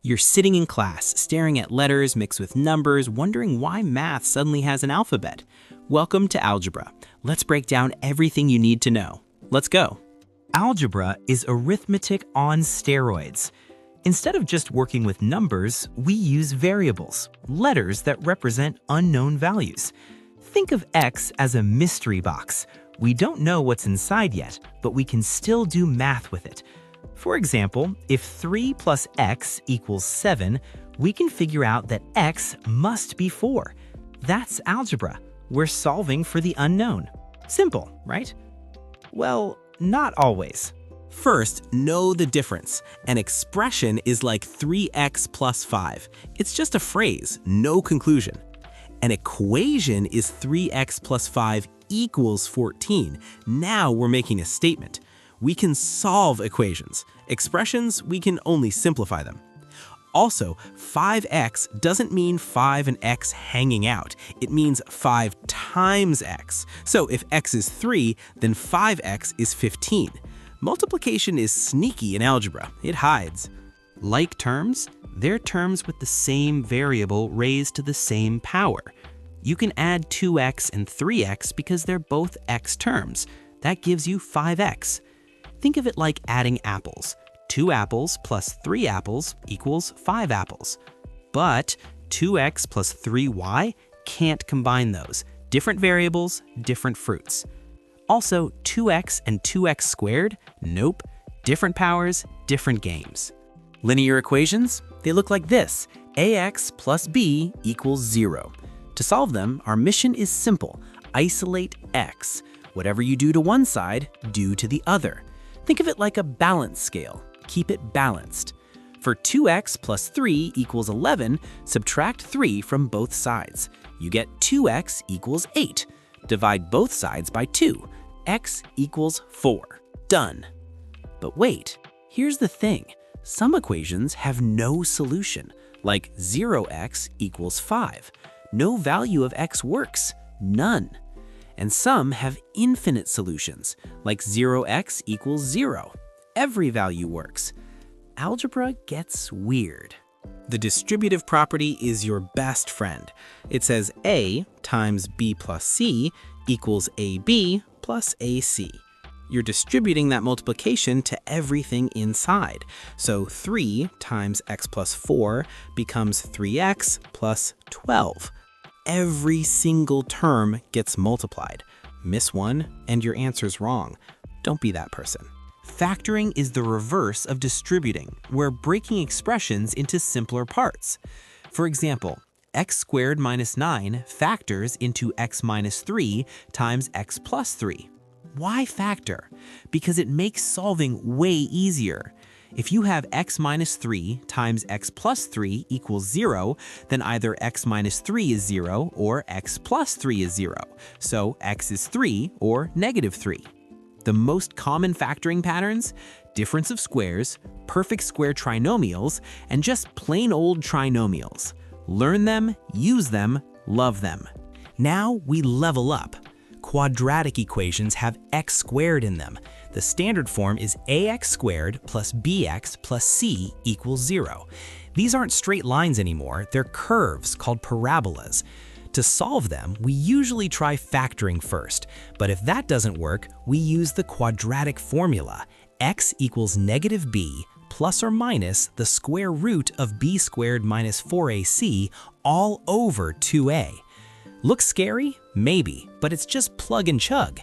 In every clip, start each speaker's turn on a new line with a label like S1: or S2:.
S1: You're sitting in class, staring at letters mixed with numbers, wondering why math suddenly has an alphabet. Welcome to Algebra. Let's break down everything you need to know. Let's go. Algebra is arithmetic on steroids. Instead of just working with numbers, we use variables, letters that represent unknown values. Think of x as a mystery box. We don't know what's inside yet, but we can still do math with it. For example, if 3 plus x equals 7, we can figure out that x must be 4. That's algebra. We're solving for the unknown. Simple, right? Well, not always. First, know the difference. An expression is like 3x plus 5. It's just a phrase, no conclusion. An equation is 3x plus 5 equals 14. Now we're making a statement. We can solve equations. Expressions, we can only simplify them. Also, 5x doesn't mean 5 and x hanging out. It means 5 times x. So if x is 3, then 5x is 15. Multiplication is sneaky in algebra. It hides. Like terms, they're terms with the same variable raised to the same power. You can add 2x and 3x because they're both x terms. That gives you 5x. Think of it like adding apples. 2 apples plus 3 apples equals 5 apples. But 2x plus 3y can't combine those. Different variables, different fruits. Also, 2x and 2x squared? Nope. Different powers, different games. Linear equations? They look like this. ax plus b equals 0. To solve them, our mission is simple. Isolate x. Whatever you do to one side, do to the other. Think of it like a balance scale. Keep it balanced. For 2x plus 3 equals 11, subtract 3 from both sides. You get 2x equals 8. Divide both sides by 2. X equals 4. Done. But wait, here's the thing. Some equations have no solution, like 0x equals 5. No value of x works. None. And some have infinite solutions, like 0x equals 0. Every value works. Algebra gets weird. The distributive property is your best friend. It says a times b plus c equals ab plus ac. You're distributing that multiplication to everything inside. So 3 times x plus 4 becomes 3x plus 12. Every single term gets multiplied. Miss one, and your answer's wrong. Don't be that person. Factoring is the reverse of distributing. We're breaking expressions into simpler parts. For example, x squared minus 9 factors into x minus 3 times x plus 3. Why factor? Because it makes solving way easier. If you have x minus 3 times x plus 3 equals 0, then either x minus 3 is 0 or x plus 3 is 0. So x is 3 or negative 3. The most common factoring patterns? Difference of squares, perfect square trinomials, and just plain old trinomials. Learn them, use them, love them. Now we level up. Quadratic equations have x squared in them. The standard form is ax squared plus bx plus c equals 0. These aren't straight lines anymore, they're curves called parabolas. To solve them, we usually try factoring first, but if that doesn't work, we use the quadratic formula. X equals negative b plus or minus the square root of b squared minus 4ac all over 2a. Looks scary? Maybe, but it's just plug and chug.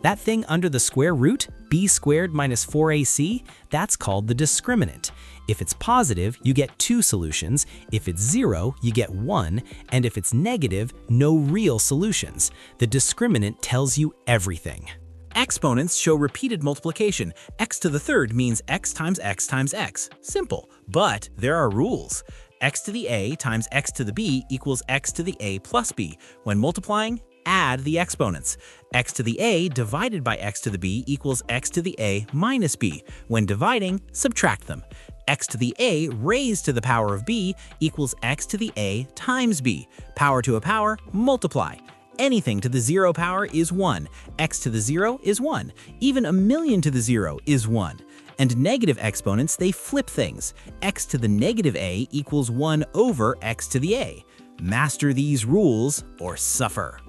S1: That thing under the square root, b squared minus 4ac, that's called the discriminant. If it's positive, you get 2 solutions. If it's 0, you get 1. And if it's negative, no real solutions. The discriminant tells you everything. Exponents show repeated multiplication. X to the third means x times x times x. Simple, but there are rules. X to the a times x to the b equals x to the a plus b. When multiplying, add the exponents. X to the a divided by x to the b equals x to the a minus b. When dividing, subtract them. X to the a raised to the power of b equals x to the a times b. Power to a power, multiply. Anything to the 0 power is 1. X to the 0 is 1. Even a million to the 0 is 1. And negative exponents, they flip things. X to the negative a equals 1 over x to the a. Master these rules or suffer.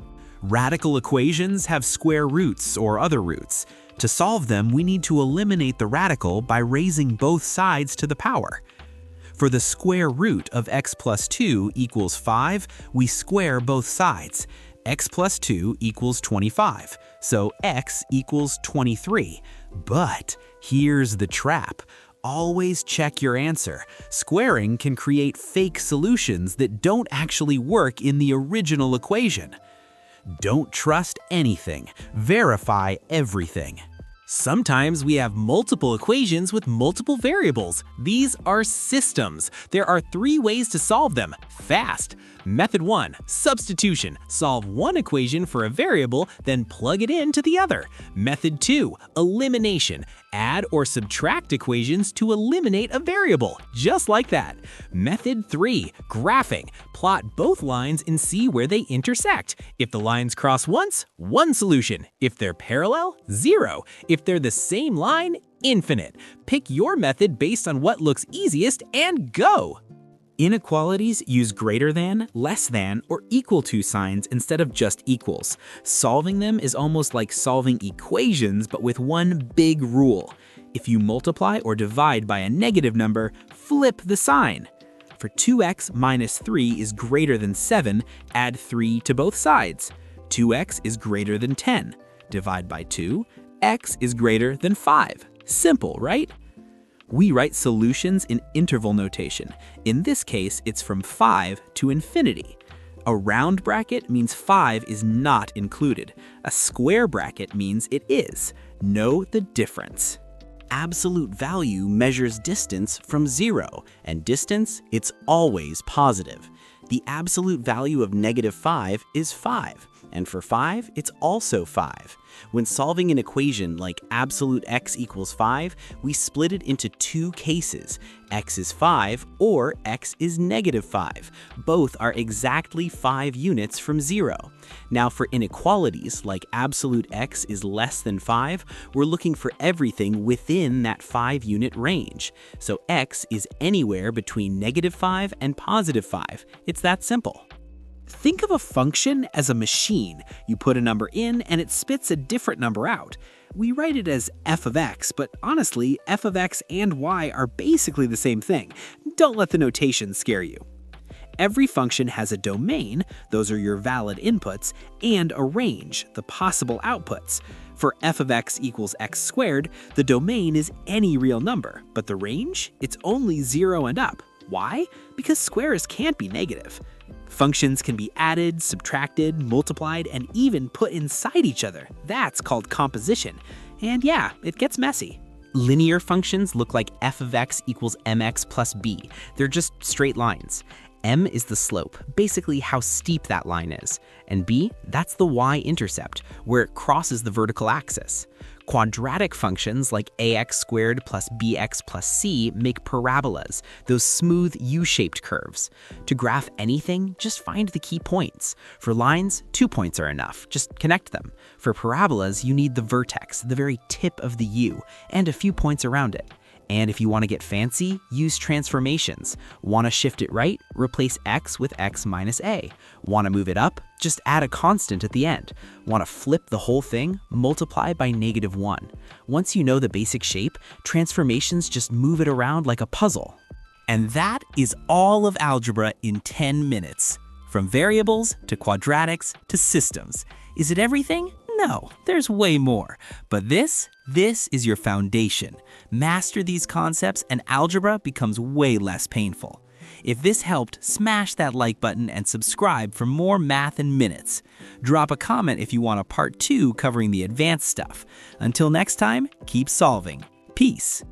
S1: Radical equations have square roots or other roots. To solve them, we need to eliminate the radical by raising both sides to the power. For the square root of x plus 2 equals 5, we square both sides. X plus 2 equals 25, so x equals 23. But here's the trap. Always check your answer. Squaring can create fake solutions that don't actually work in the original equation. Don't trust anything. Verify everything. Sometimes we have multiple equations with multiple variables. These are systems. There are 3 ways to solve them fast. Method 1, substitution. Solve one equation for a variable, then plug it into the other. Method 2, elimination. Add or subtract equations to eliminate a variable, just like that. Method 3, graphing. Plot both lines and see where they intersect. If the lines cross once, 1 solution. If they're parallel, 0. If they're the same line, infinite. Pick your method based on what looks easiest and go! Inequalities use greater than, less than, or equal to signs instead of just equals. Solving them is almost like solving equations, but with one big rule. If you multiply or divide by a negative number, flip the sign. For 2x minus 3 is greater than 7, add 3 to both sides. 2x is greater than 10. Divide by 2, x is greater than 5. Simple, right? We write solutions in interval notation. In this case, it's from 5 to infinity. A round bracket means 5 is not included. A square bracket means it is. Know the difference. Absolute value measures distance from 0, and distance, it's always positive. The absolute value of -5 is 5. And for 5, it's also 5. When solving an equation like absolute x equals 5, we split it into 2 cases. X is 5 or x is -5. Both are exactly 5 units from 0. Now for inequalities like absolute x is less than 5, we're looking for everything within that 5-unit range. So x is anywhere between -5 and +5. It's that simple. Think of a function as a machine. You put a number in and it spits a different number out. We write it as f of x, but honestly, f of x and y are basically the same thing. Don't let the notation scare you. Every function has a domain, those are your valid inputs, and a range, the possible outputs. For f of x equals x squared, the domain is any real number, but the range? It's only 0 and up. Why? Because squares can't be negative. Functions can be added, subtracted, multiplied, and even put inside each other. That's called composition. And yeah, it gets messy. Linear functions look like f of x equals mx plus b. They're just straight lines. M is the slope, basically how steep that line is. And b, that's the y-intercept, where it crosses the vertical axis. Quadratic functions like ax squared plus bx plus c make parabolas, those smooth U-shaped curves. To graph anything, just find the key points. For lines, 2 points are enough, just connect them. For parabolas, you need the vertex, the very tip of the U, and a few points around it. And if you want to get fancy, use transformations. Want to shift it right? Replace x with x minus a. Want to move it up? Just add a constant at the end. Want to flip the whole thing? Multiply by -1. Once you know the basic shape, transformations just move it around like a puzzle. And that is all of algebra in 10 minutes. From variables to quadratics to systems. Is it everything? No, there's way more. But this is your foundation. Master these concepts and algebra becomes way less painful. If this helped, smash that like button and subscribe for more math in minutes. Drop a comment if you want a part 2 covering the advanced stuff. Until next time, keep solving. Peace.